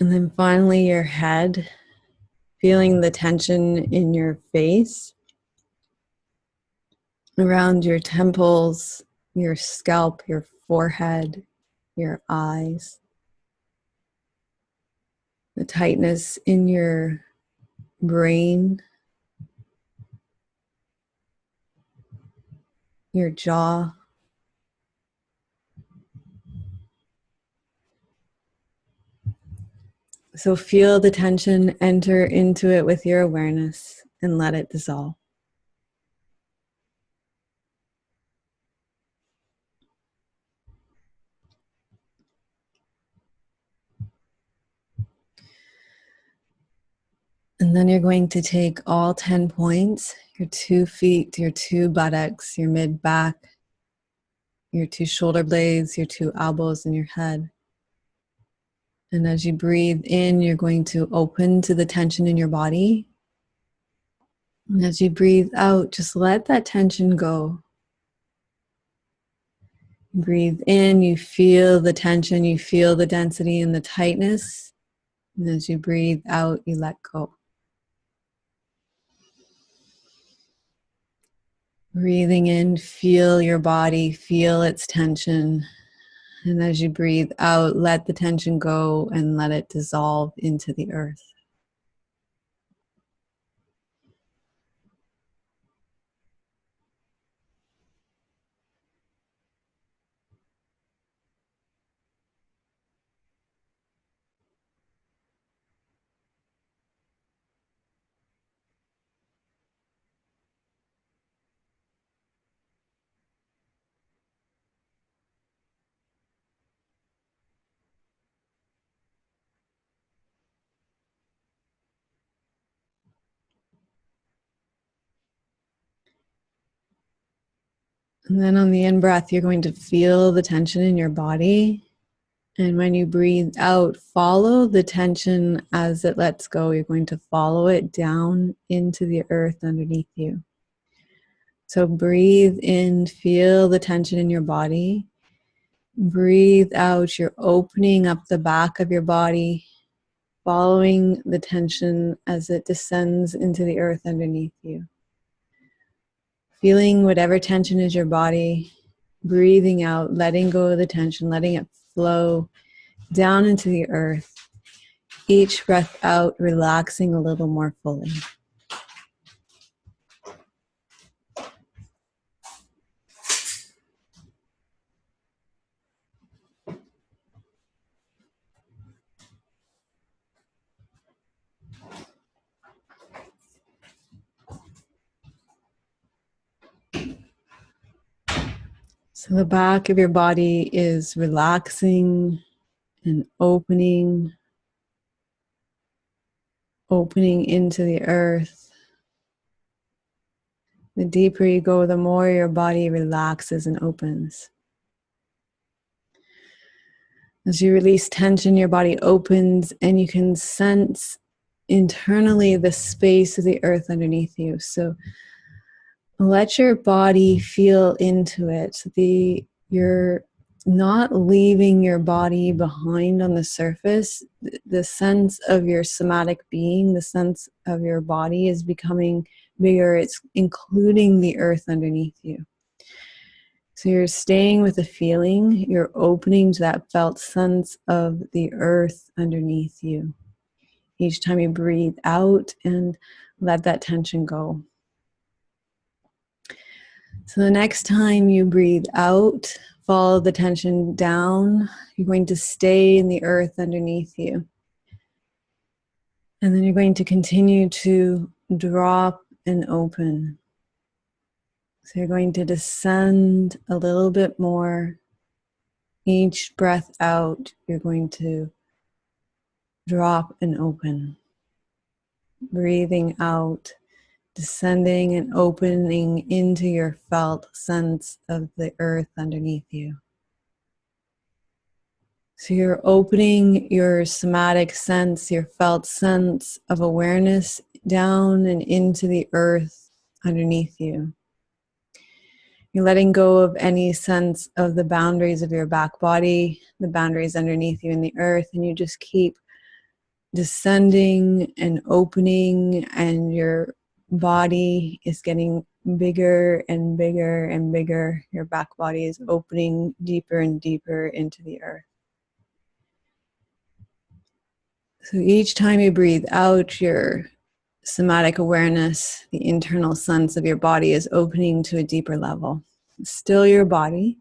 And then finally your head, feeling the tension in your face, around your temples, your scalp, your forehead, your eyes. The tightness in your brain, your jaw. So feel the tension enter into it with your awareness and let it dissolve. And then you're going to take all 10 points, your 2 feet, your 2 buttocks, your mid-back, your 2 shoulder blades, your 2 elbows, and your head. And as you breathe in, you're going to open to the tension in your body. And as you breathe out, just let that tension go. Breathe in, you feel the tension, you feel the density and the tightness. And as you breathe out, you let go. Breathing in, feel your body, feel its tension. And as you breathe out, let the tension go and let it dissolve into the earth. And then on the in-breath, you're going to feel the tension in your body. And when you breathe out, follow the tension as it lets go. You're going to follow it down into the earth underneath you. So breathe in, feel the tension in your body. Breathe out, you're opening up the back of your body, following the tension as it descends into the earth underneath you. Feeling whatever tension is your body, breathing out, letting go of the tension, letting it flow down into the earth. Each breath out, relaxing a little more fully. So the back of your body is relaxing and opening into the earth. The deeper you go, the more your body relaxes and opens. As you release tension, your body opens and you can sense internally the space of the earth underneath you. So let your body feel into it. You're not leaving your body behind on the surface. The sense of your somatic being, the sense of your body is becoming bigger. It's including the earth underneath you. So you're staying with the feeling, you're opening to that felt sense of the earth underneath you. Each time you breathe out and let that tension go. So the next time you breathe out, follow the tension down. You're going to stay in the earth underneath you. And then you're going to continue to drop and open. So you're going to descend a little bit more. Each breath out, you're going to drop and open. Breathing out, descending and opening into your felt sense of the earth underneath you. So you're opening your somatic sense, your felt sense of awareness down and into the earth underneath you. You're letting go of any sense of the boundaries of your back body, the boundaries underneath you in the earth, and you just keep descending and opening, and your body is getting bigger and bigger and bigger. Your back body is opening deeper and deeper into the earth. So each time you breathe out, your somatic awareness, the internal sense of your body is opening to a deeper level. It's still your body.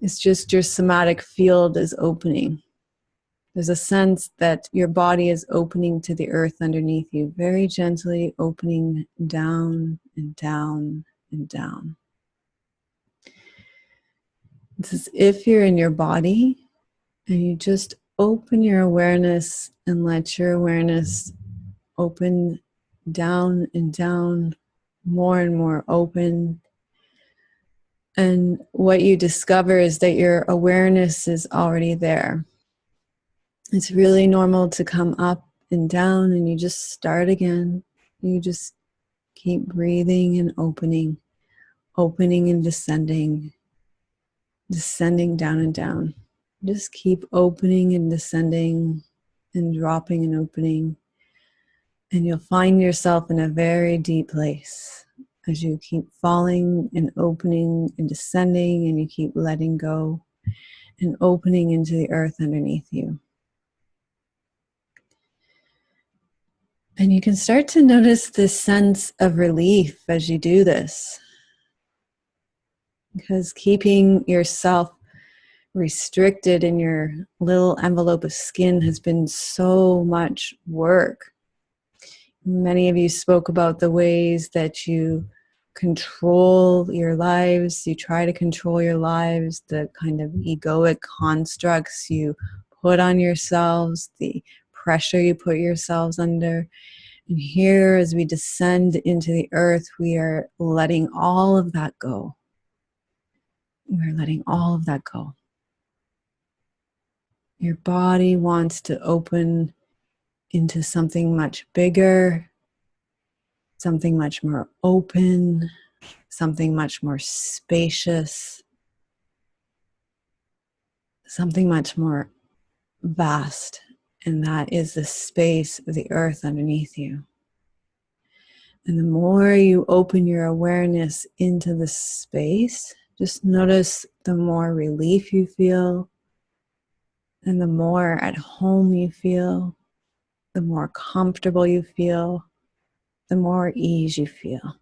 It's just your somatic field is opening. There's a sense that your body is opening to the earth underneath you, very gently opening down and down and down. It's as if you're in your body and you just open your awareness and let your awareness open down and down, more and more open. And what you discover is that your awareness is already there. It's really normal to come up and down, and you just start again. You just keep breathing and opening and descending, descending down and down. Just keep opening and descending and dropping and opening. And you'll find yourself in a very deep place as you keep falling and opening and descending, and you keep letting go and opening into the earth underneath you. And you can start to notice this sense of relief as you do this. Because keeping yourself restricted in your little envelope of skin has been so much work. Many of you spoke about the ways that you control your lives. You try to control your lives, the kind of egoic constructs you put on yourselves, the pressure you put yourselves under. And here, as we descend into the earth, we are letting all of that go. We're letting all of that go. Your body wants to open into something much bigger, something much more open, something much more spacious, something much more vast. And that is the space of the earth underneath you. And the more you open your awareness into this space, just notice the more relief you feel, and the more at home you feel, the more comfortable you feel, the more ease you feel.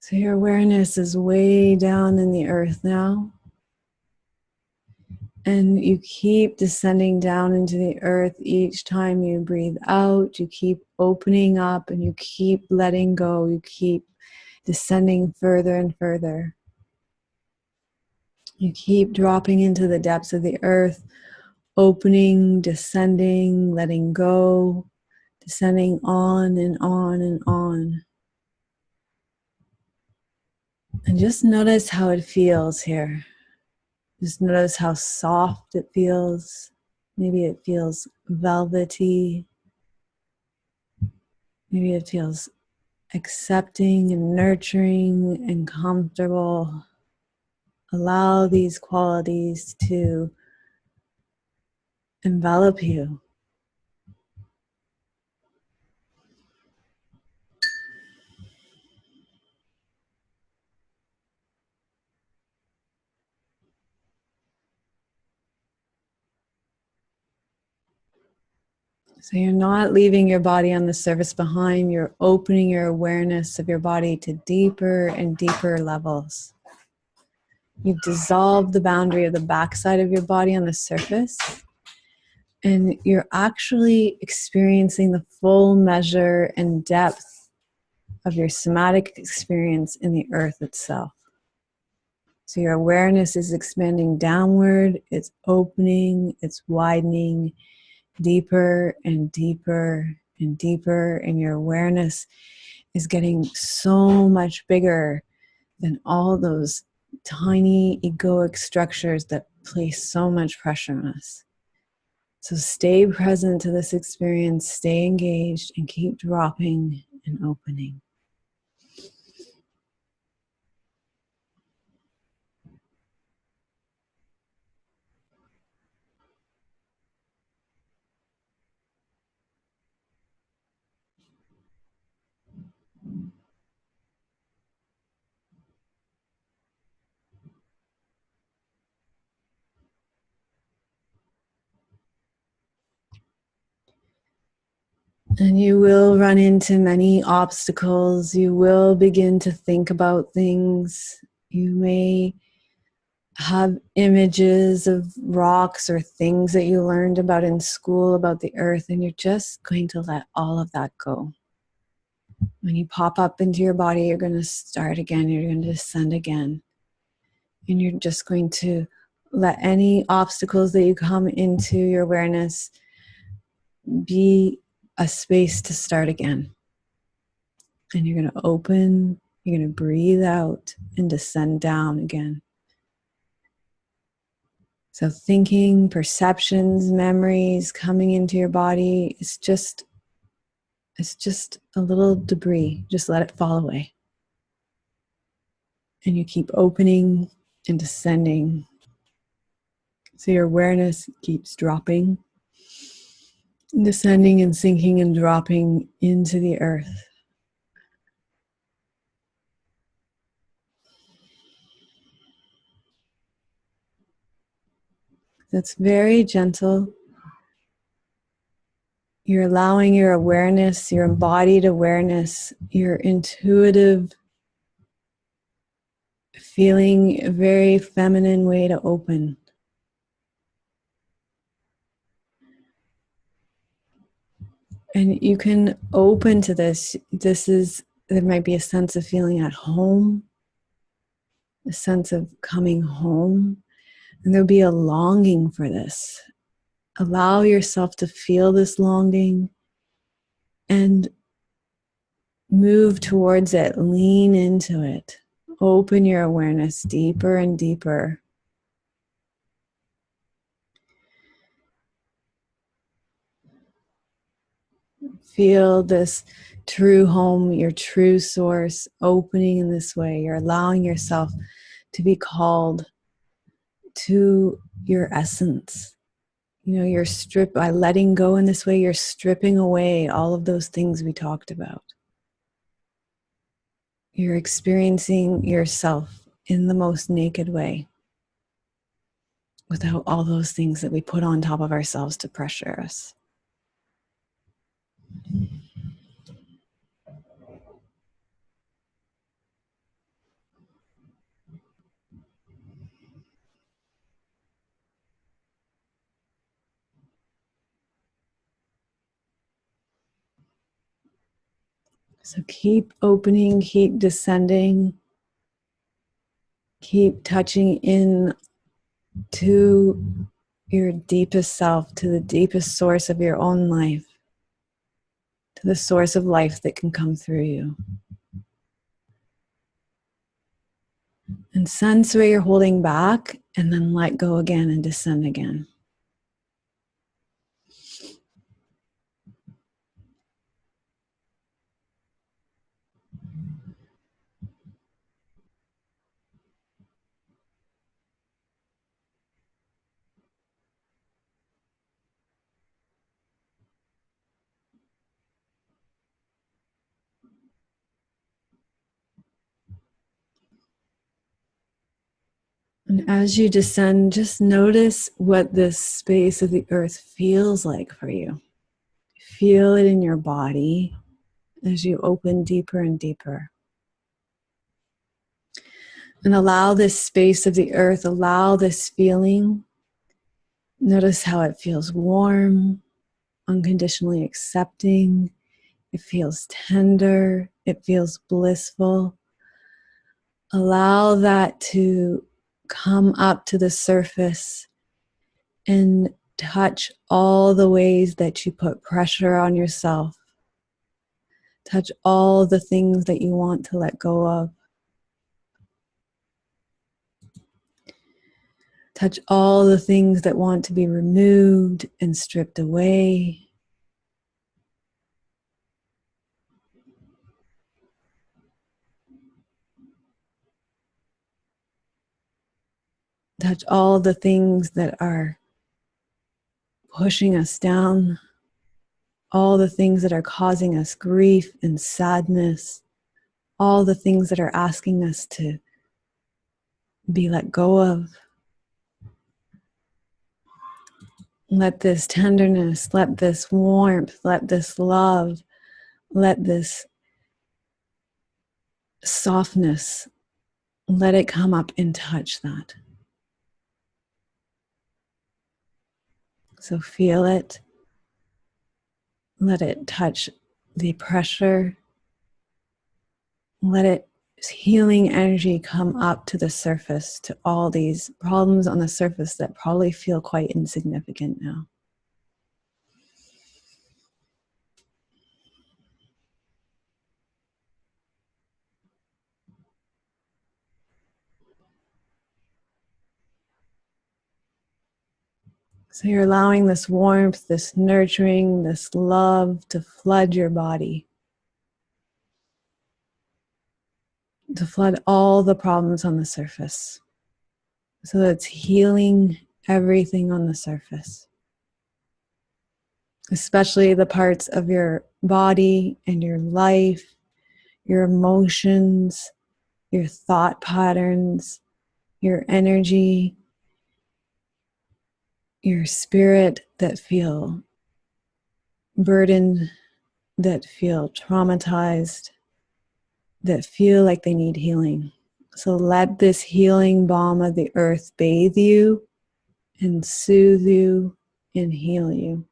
So your awareness is way down in the earth now. And you keep descending down into the earth each time you breathe out. You keep opening up and you keep letting go. You keep descending further and further. You keep dropping into the depths of the earth, opening, descending, letting go, descending on and on and on. And just notice how it feels here. Just notice how soft it feels. Maybe it feels velvety. Maybe it feels accepting and nurturing and comfortable. Allow these qualities to envelop you. So you're not leaving your body on the surface behind. You're opening your awareness of your body to deeper and deeper levels. You've dissolved the boundary of the backside of your body on the surface. And you're actually experiencing the full measure and depth of your somatic experience in the earth itself. So your awareness is expanding downward, it's opening, it's widening deeper and deeper and deeper, and your awareness is getting so much bigger than all those tiny egoic structures that place so much pressure on us. So stay present to this experience, stay engaged, and keep dropping and opening. And you will run into many obstacles. You will begin to think about things. You may have images of rocks or things that you learned about in school about the earth, and you're just going to let all of that go. When you pop up into your body, you're going to start again. You're going to descend again. And you're just going to let any obstacles that you come into your awareness be a space to start again. And you're going to open, you're going to breathe out and descend down again. So thinking, perceptions, memories coming into your body, it's just a little debris. Just let it fall away. And you keep opening and descending. So your awareness keeps dropping, descending and sinking and dropping into the earth. That's very gentle. You're allowing your awareness, your embodied awareness, your intuitive feeling, a very feminine way to open. And you can open to this. There might be a sense of feeling at home, a sense of coming home, and there'll be a longing for this. Allow yourself to feel this longing and move towards it, lean into it. Open your awareness deeper and deeper. Feel this true home, your true source opening in this way. You're allowing yourself to be called to your essence. You know, by letting go in this way, you're stripping away all of those things we talked about. You're experiencing yourself in the most naked way, without all those things that we put on top of ourselves to pressure us. So keep opening, keep descending, keep touching in to your deepest self, to the deepest source of your own life, to the source of life that can come through you. And sense where you're holding back, and then let go again and descend again. And as you descend, just notice what this space of the earth feels like for you. Feel it in your body as you open deeper and deeper. And allow this space of the earth, allow this feeling. Notice how it feels warm, unconditionally accepting. It feels tender. It feels blissful. Allow that to come up to the surface and touch all the ways that you put pressure on yourself. Touch all the things that you want to let go of. Touch all the things that want to be removed and stripped away. Touch all the things that are pushing us down, all the things that are causing us grief and sadness, all the things that are asking us to be let go of. Let this tenderness, let this warmth, let this love, let this softness, let it come up and touch that. So feel it. Let it touch the pressure. Let it healing energy come up to the surface, to all these problems on the surface that probably feel quite insignificant now. So you're allowing this warmth, this nurturing, this love to flood your body, to flood all the problems on the surface. So that it's healing everything on the surface, especially the parts of your body and your life, your emotions, your thought patterns, your energy, your spirit that feel burdened, that feel traumatized, that feel like they need healing. So let this healing balm of the earth bathe you and soothe you and heal you.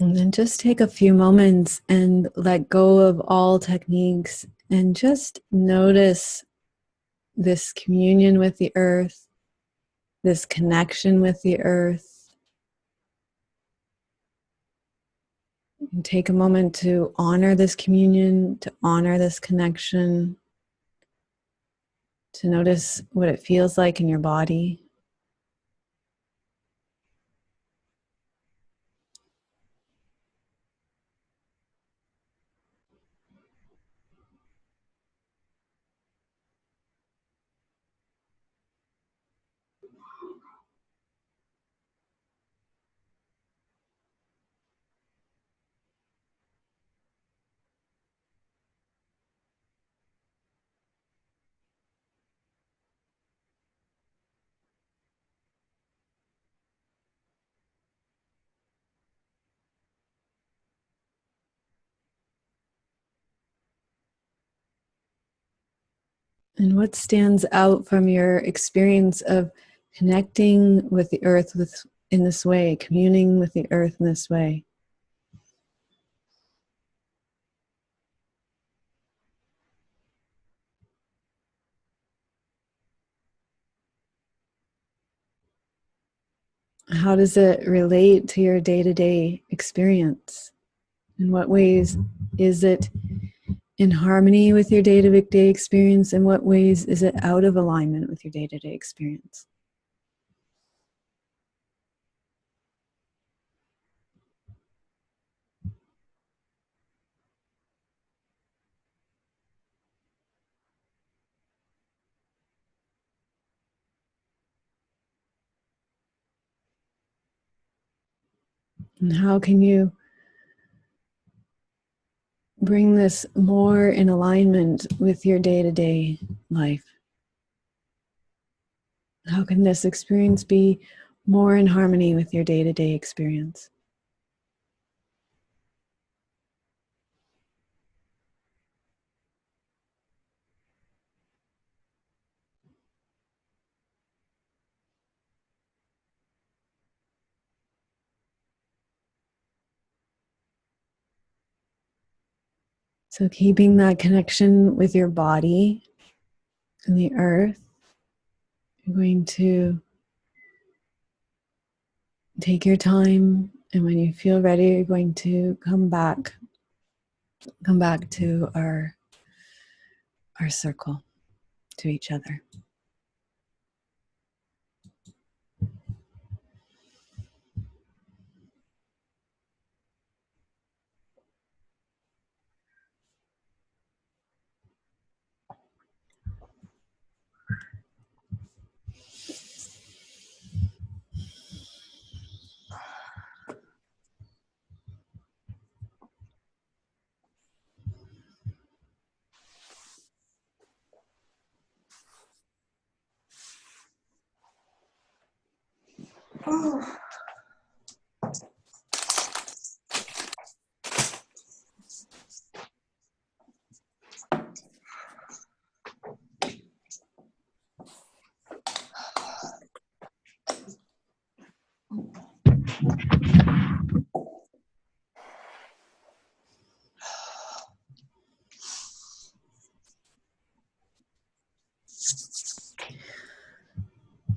And then just take a few moments and let go of all techniques and just notice this communion with the earth, this connection with the earth. And take a moment to honor this communion, to honor this connection. to notice what it feels like in your body. And what stands out from your experience of connecting with the earth in this way, communing with the earth in this way? How does it relate to your day-to-day experience? In what ways is it in harmony with your day-to-day experience? In what ways is it out of alignment with your day-to-day experience? And how can you bring this more in alignment with your day-to-day life? How can this experience be more in harmony with your day-to-day experience? So keeping that connection with your body and the earth, you're going to take your time, and when you feel ready, you're going to come back to our circle, to each other.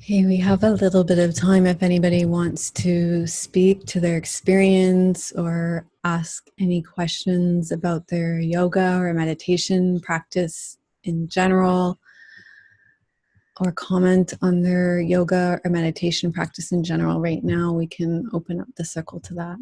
Okay, we have a little bit of time if anybody wants to speak to their experience or ask any questions about their yoga or meditation practice in general, or comment on their yoga or meditation practice in general right now. We can open up the circle to that.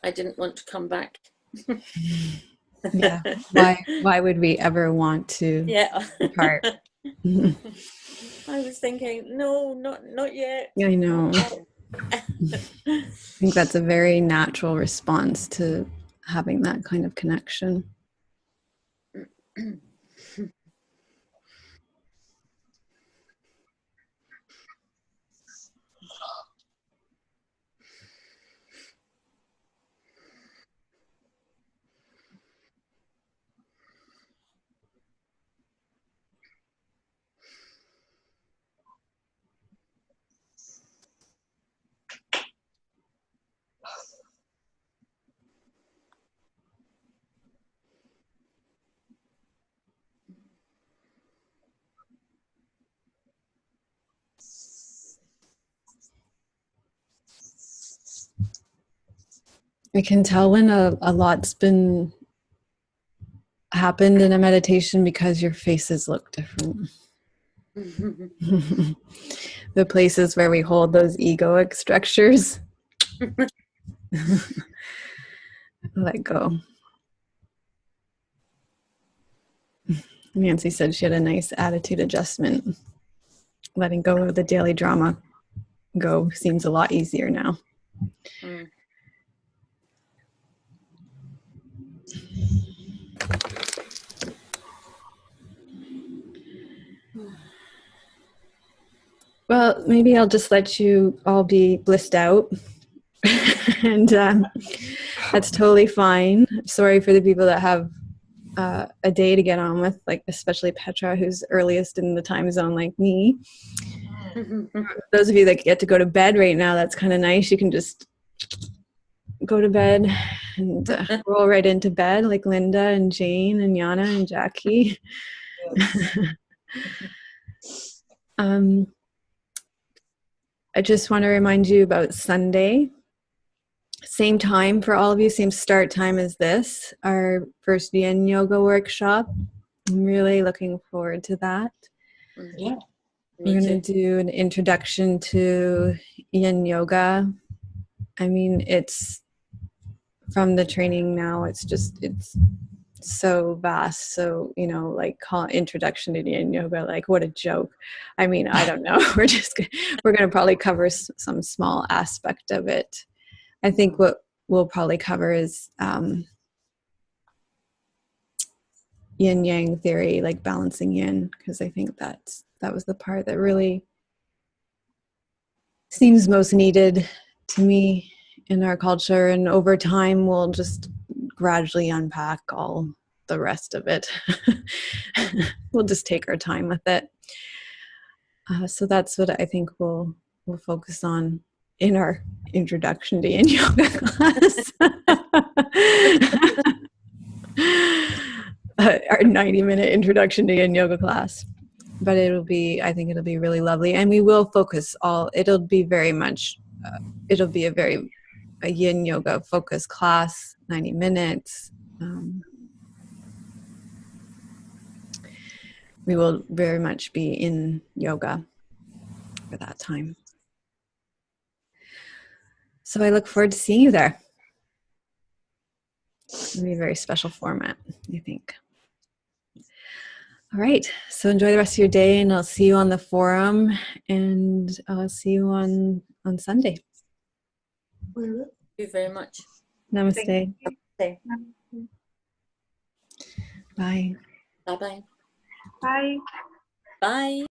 I didn't want to come back.
Yeah. Why would we ever want to
Yeah.
depart?
I was thinking, no, not yet.
I know. I think that's a very natural response to having that kind of connection. I can tell when a lot's been happened in a meditation because your faces look different. The places where we hold those egoic structures. Let go. Nancy said she had a nice attitude adjustment. Letting go of the daily drama go seems a lot easier now.
Mm.
Well, maybe I'll just let you all be blissed out. And that's totally fine. Sorry for the people that have a day to get on with, like especially Petra, who's earliest in the time zone like me. Those of you that get to go to bed right now, that's kind of nice. You can just go to bed and roll right into bed like Linda and Jane and Yana and Jackie. I just want to remind you about Sunday. Same time for all of you, same start time as this, our first Yin Yoga workshop. I'm really looking forward to that.
Yeah.
We're going to do an introduction to Yin Yoga. I mean, it's from the training now, it's so vast. So, like call introduction to Yin Yoga, like what a joke. I mean, I don't know. We're going to probably cover some small aspect of it. I think what we'll probably cover is yin yang theory, like balancing yin, because I think that was the part that really seems most needed to me in our culture. And over time, we'll just gradually unpack all the rest of it. We'll just take our time with it. So that's what I think we'll focus on in our introduction to Yin Yoga class. Our 90-minute introduction to Yin Yoga class. But I think it'll be really lovely. And we will focus it'll be very much, it'll be a Yin Yoga focused class, 90 minutes. We will very much be in yoga for that time. So I look forward to seeing you there. It'll be a very special format, I think. All right, so enjoy the rest of your day, and I'll see you on the forum, and I'll see you on Sunday.
Thank you very much.
Namaste.
Namaste.
Bye.
Bye-bye.
Bye.
Bye.